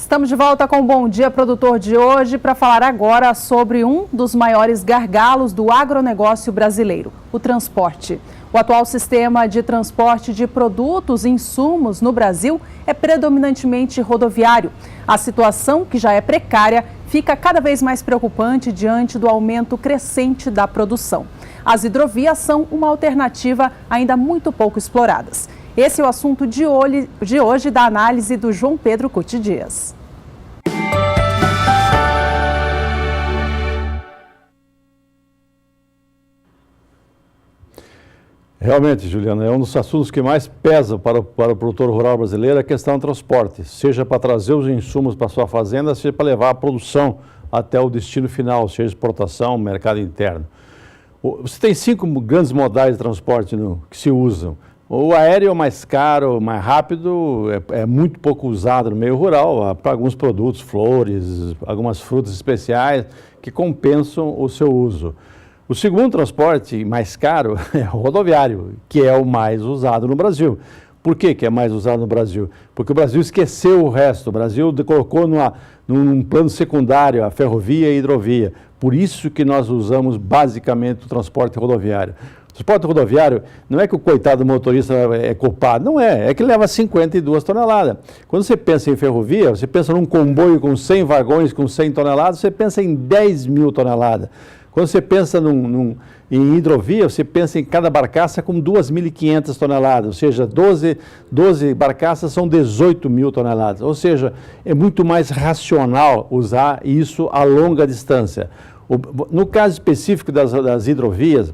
Estamos de volta com o Bom Dia Produtor de hoje para falar agora sobre um dos maiores gargalos do agronegócio brasileiro, o transporte. O atual sistema de transporte de produtos e insumos no Brasil é predominantemente rodoviário. A situação, que já é precária, fica cada vez mais preocupante diante do aumento crescente da produção. As hidrovias são uma alternativa ainda muito pouco exploradas. Esse é o assunto de hoje da análise do João Pedro Cuti Dias. Realmente, Juliana, é um dos assuntos que mais pesa para o produtor rural brasileiro a questão do transporte, seja para trazer os insumos para a sua fazenda, seja para levar a produção até o destino final, seja exportação, mercado interno. Você tem 5 grandes modais de transporte que se usam. O aéreo é mais caro, mais rápido, é muito pouco usado no meio rural, para alguns produtos, flores, algumas frutas especiais que compensam o seu uso. O segundo transporte mais caro é o rodoviário, que é o mais usado no Brasil. Por que é mais usado no Brasil? Porque o Brasil esqueceu o resto, o Brasil colocou num plano secundário a ferrovia e a hidrovia. Por isso que nós usamos basicamente o transporte rodoviário. O transporte rodoviário não é que o coitado do motorista é culpado, não é que ele leva 52 toneladas. Quando você pensa em ferrovia, você pensa num comboio com 100 vagões com 100 toneladas, você pensa em 10 mil toneladas. Quando você pensa em hidrovia, você pensa em cada barcaça com 2.500 toneladas, ou seja, 12 barcaças são 18 mil toneladas. Ou seja, é muito mais racional usar isso a longa distância. No caso específico das hidrovias,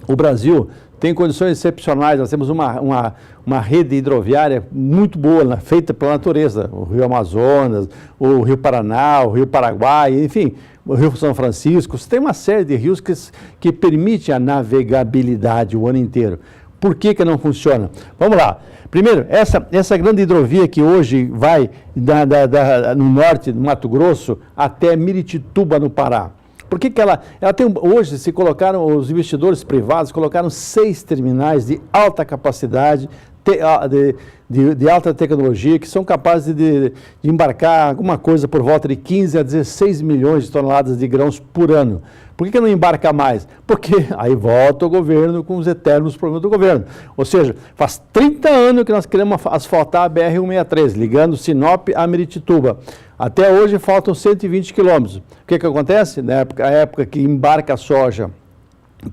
o Brasil tem condições excepcionais, nós temos uma rede hidroviária muito boa, feita pela natureza, o Rio Amazonas, o Rio Paraná, o Rio Paraguai, enfim, o Rio São Francisco. Você tem uma série de rios que permite a navegabilidade o ano inteiro. Por que não funciona? Vamos lá. Primeiro, essa grande hidrovia que hoje vai no norte do Mato Grosso até Miritituba, no Pará. Por que ela tem, hoje os investidores privados colocaram 6 terminais de alta capacidade, de alta tecnologia, que são capazes de embarcar alguma coisa por volta de 15 a 16 milhões de toneladas de grãos por ano. Por que não embarca mais? Porque aí volta o governo com os eternos problemas do governo. Ou seja, faz 30 anos que nós queremos asfaltar a BR-163, ligando Sinop a Miritituba. Até hoje faltam 120 quilômetros. O que acontece? Na época que embarca a soja,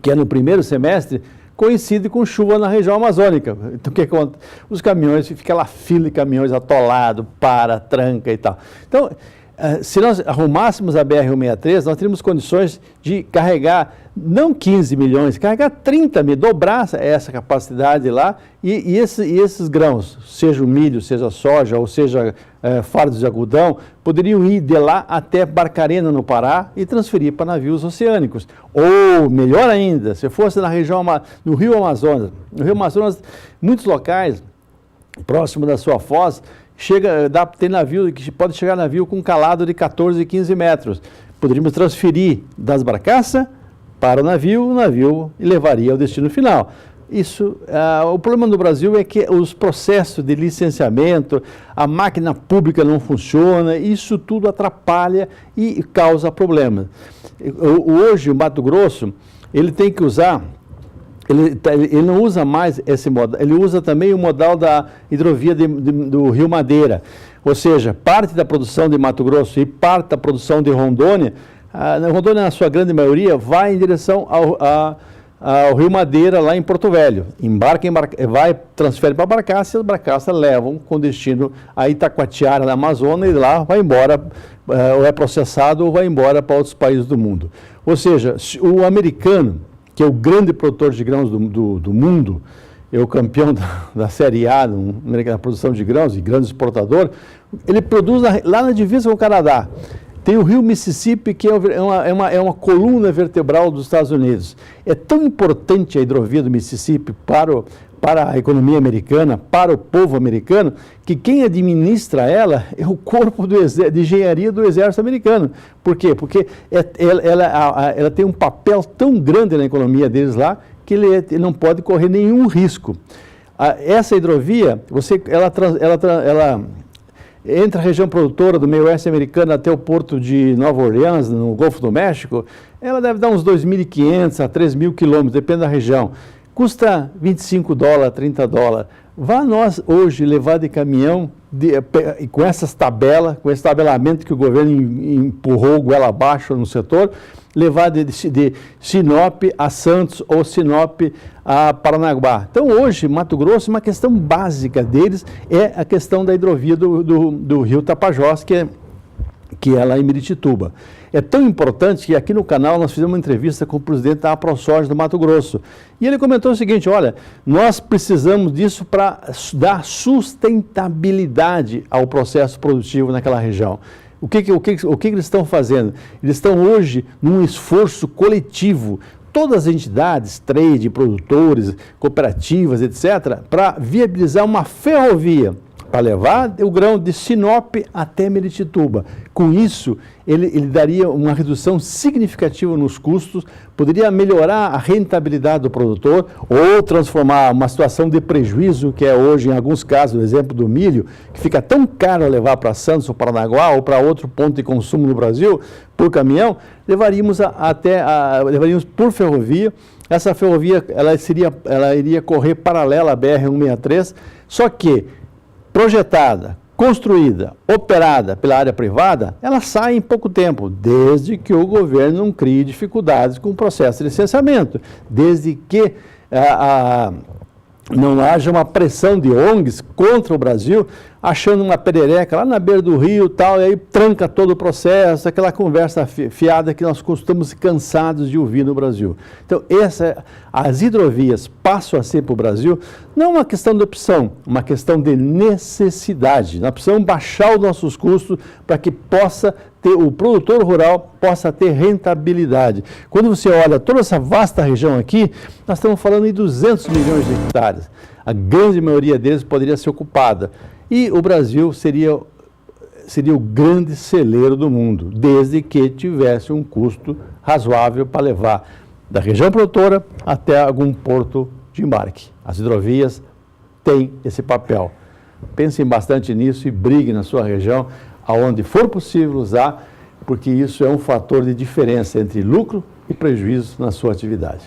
que é no primeiro semestre, coincide com chuva na região amazônica. Então, o que acontece? Os caminhões, fica lá fila de caminhões atolado, tranca e tal. Então, se nós arrumássemos a BR-163, nós teríamos condições de carregar, não 15 milhões, carregar 30 mil, dobrar essa capacidade lá, e esses grãos, seja o milho, seja a soja, ou seja fardos de algodão, poderiam ir de lá até Barcarena, no Pará, e transferir para navios oceânicos. Ou, melhor ainda, se fosse na região, no Rio Amazonas. No Rio Amazonas, muitos locais, próximo da sua foz, tem navio que pode chegar navio com calado de 14 e 15 metros. Poderíamos transferir das barcaças para o navio e levaria ao destino final. O problema no Brasil é que os processos de licenciamento, a máquina pública não funciona, isso tudo atrapalha e causa problemas. Hoje o Mato Grosso, ele tem que usar, ele não usa mais esse modal, ele usa também o modal da hidrovia do Rio Madeira, ou seja, parte da produção de Mato Grosso e parte da produção de Rondônia, Rondônia na sua grande maioria vai em direção ao Rio Madeira, lá em Porto Velho. Transfere para a barcaça e as barcaças levam com destino a Itacoatiara, na Amazônia, e lá vai embora, ou é processado ou vai embora para outros países do mundo. Ou seja, o americano, que é o grande produtor de grãos do mundo, é o campeão da Série A na produção de grãos e grande exportador, ele produz lá na divisa com o Canadá. Tem o rio Mississippi, que é uma coluna vertebral dos Estados Unidos. É tão importante a hidrovia do Mississippi para a economia americana, para o povo americano, que quem administra ela é o corpo de engenharia do exército americano. Por quê? Porque ela tem um papel tão grande na economia deles lá, que ele não pode correr nenhum risco. Essa hidrovia, entre a região produtora do meio oeste americano até o porto de Nova Orleans, no Golfo do México, ela deve dar uns 2.500 a 3.000 quilômetros, depende da região. Custa 25 dólares, 30 dólares. Vá nós hoje levar de caminhão, com essas tabelas, com esse tabelamento que o governo empurrou goela abaixo no setor, levar de Sinop a Santos ou Sinop a Paranaguá. Então hoje, Mato Grosso, uma questão básica deles é a questão da hidrovia do rio Tapajós, que é lá em Miritituba. É tão importante que aqui no canal nós fizemos uma entrevista com o presidente da AproSoja do Mato Grosso. E ele comentou o seguinte, olha, nós precisamos disso para dar sustentabilidade ao processo produtivo naquela região. O que eles estão fazendo? Eles estão hoje num esforço coletivo, todas as entidades, trade, produtores, cooperativas, etc., para viabilizar uma ferrovia para levar o grão de Sinop até Miritituba. Com isso, ele daria uma redução significativa nos custos, poderia melhorar a rentabilidade do produtor ou transformar uma situação de prejuízo, que é hoje, em alguns casos, o exemplo do milho, que fica tão caro levar para Santos ou Paranaguá ou para outro ponto de consumo no Brasil, por caminhão, levaríamos por ferrovia. Essa ferrovia ela iria correr paralela à BR-163, só que projetada, construída, operada pela área privada, ela sai em pouco tempo, desde que o governo não crie dificuldades com o processo de licenciamento, desde que não haja uma pressão de ONGs contra o Brasil, achando uma perereca lá na beira do rio e tal, e aí tranca todo o processo, aquela conversa fiada que nós estamos cansados de ouvir no Brasil. Então, as hidrovias passam a ser para o Brasil não uma questão de opção, uma questão de necessidade. Nós precisamos baixar os nossos custos para que o produtor rural possa ter rentabilidade. Quando você olha toda essa vasta região aqui, nós estamos falando em 200 milhões de hectares. A grande maioria deles poderia ser ocupada. E o Brasil seria o grande celeiro do mundo, desde que tivesse um custo razoável para levar da região produtora até algum porto de embarque. As hidrovias têm esse papel. Pensem bastante nisso e briguem na sua região, aonde for possível usar, porque isso é um fator de diferença entre lucro e prejuízo na sua atividade.